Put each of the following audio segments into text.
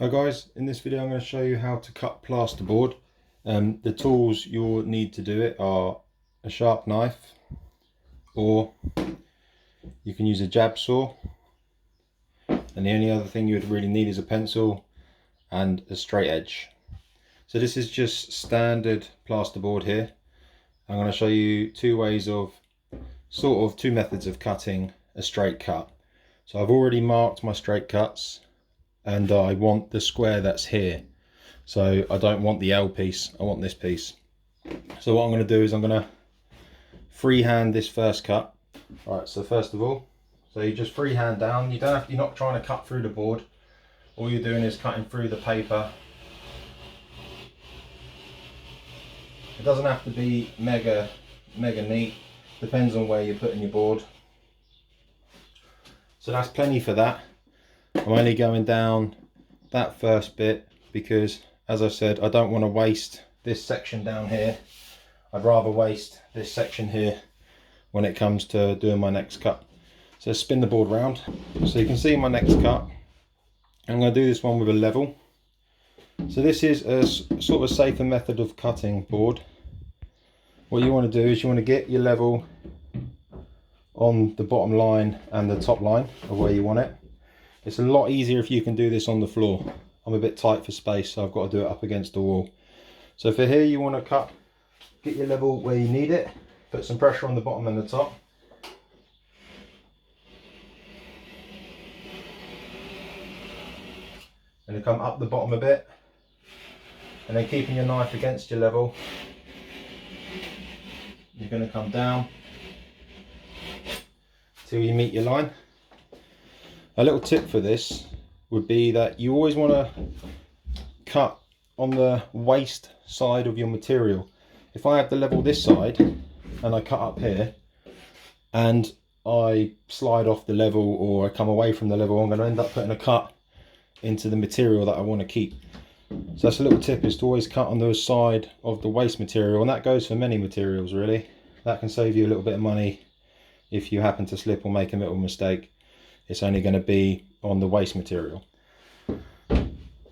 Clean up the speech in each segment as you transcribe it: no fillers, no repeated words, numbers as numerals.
Hi guys, in this video I'm going to show you how to cut plasterboard. The tools you'll need to do it are a sharp knife, or you can use a jab saw, and the only other thing you would really need is a pencil and a straight edge. So this is just standard plasterboard here. I'm going to show you two methods of cutting a straight cut. So I've already marked my straight cuts, and I want the square that's here. So I don't want the L piece, I want this piece. So what I'm going to do is I'm going to freehand this first cut. Alright, so first of all, so you just freehand down. You're not trying to cut through the board. All you're doing is cutting through the paper. It doesn't have to be mega neat, depends on where you're putting your board. So that's plenty for that. I'm only going down that first bit because, as I said, I don't want to waste this section down here. I'd rather waste this section here when it comes to doing my next cut. So spin the board round so you can see my next cut. I'm going to do this one with a level. So this is a sort of a safer method of cutting board. What you want to do is you want to get your level on the bottom line and the top line of where you want it. It's a lot easier if you can do this on the floor. I'm a bit tight for space, so I've got to do it up against the wall. So for here you want to get your level where you need it, put some pressure on the bottom and the top. And then come up the bottom a bit, and then keeping your knife against your level, you're going to come down till you meet your line. A little tip for this would be that you always want to cut on the waste side of your material. If I have the level this side and I cut up here and I slide off the level or I come away from the level, I'm going to end up putting a cut into the material that I want to keep. So that's a little tip, is to always cut on the side of the waste material, and that goes for many materials really. That can save you a little bit of money if you happen to slip or make a little mistake. It's only going to be on the waste material.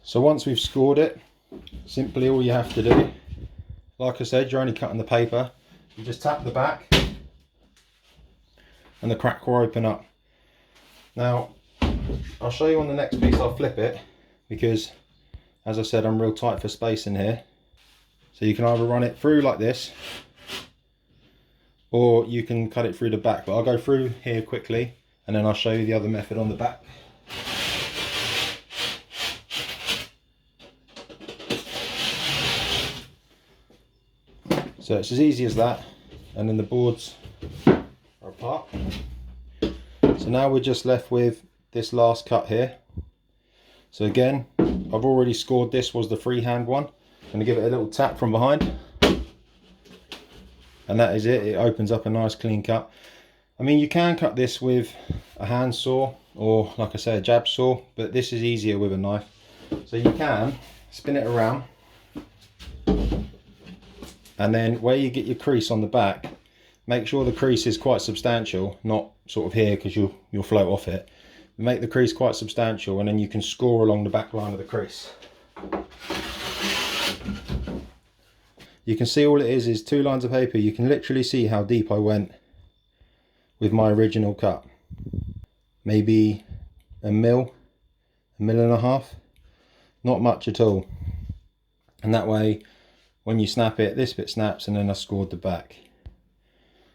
So once we've scored it, simply all you have to do, like I said, you're only cutting the paper, you just tap the back and the crack will open up. Now I'll show you on the next piece. I'll flip it because, as I said, I'm real tight for space in here. So you can either run it through like this, or you can cut it through the back, but I'll go through here quickly and then I'll show you the other method on the back. So it's as easy as that, and then the boards are apart. So now we're just left with this last cut here. So again, I've already scored. This was the freehand one. I'm going to give it a little tap from behind, and that is it. It opens up a nice clean cut. I mean, you can cut this with a hand saw or, like I say, a jab saw, but this is easier with a knife. So you can spin it around, and then where you get your crease on the back, make sure the crease is quite substantial, not sort of here because you'll float off it. Make the crease quite substantial, and then you can score along the back line of the crease. You can see all it is 2 lines of paper. You can literally see how deep I went with my original cut. Maybe a mil and a half, not much at all. And that way, when you snap it, this bit snaps, and then I scored the back.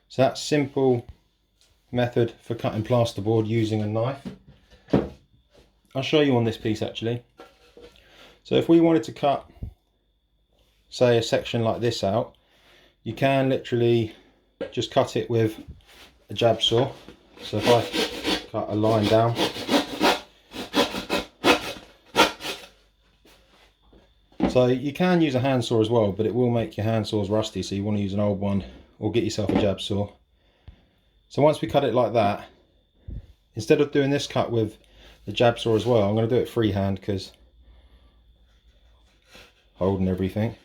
So that's simple method for cutting plasterboard using a knife. I'll show you on this piece actually. So if we wanted to cut, say, a section like this out, you can literally just cut it with a jab saw. So if I cut a line down, so you can use a hand saw as well, but it will make your hand saws rusty, so you want to use an old one or get yourself a jab saw. So once we cut it like that, instead of doing this cut with the jab saw as well, I'm going to do it freehand because holding everything.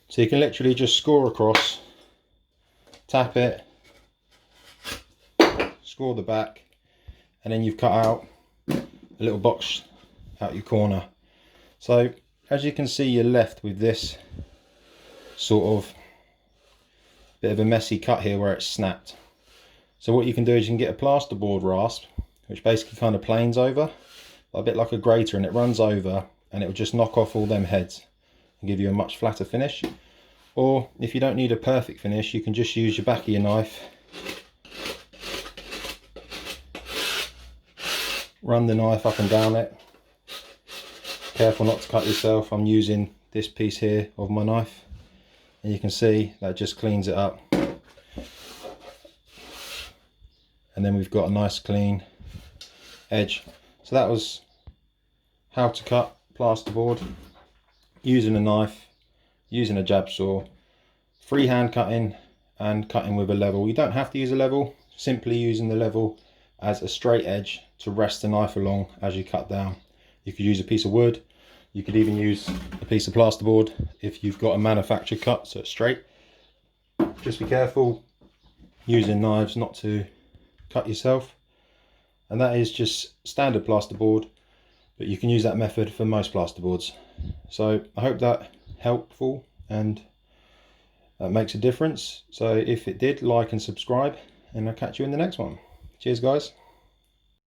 So you can literally just score across, tap it, score the back, and then you've cut out a little box out your corner. So as you can see, you're left with this sort of bit of a messy cut here where it's snapped. So what you can do is you can get a plasterboard rasp, which basically kind of planes over, a bit like a grater, and it runs over and it will just knock off all them heads and give you a much flatter finish. Or if you don't need a perfect finish, you can just use your back of your knife, run the knife up and down it. Careful not to cut yourself. I'm using this piece here of my knife, and you can see that just cleans it up. And then we've got a nice clean edge. So that was how to cut plasterboard using a knife, using a jab saw, freehand cutting and cutting with a level. You don't have to use a level, simply using the level as a straight edge to rest the knife along as you cut down. You could use a piece of wood, you could even use a piece of plasterboard if you've got a manufactured cut so it's straight. Just be careful using knives not to cut yourself. And that is just standard plasterboard, but you can use that method for most plasterboards. So I hope that helpful and that makes a difference. So if it did, like and subscribe, and I'll catch you in the next one. Cheers guys.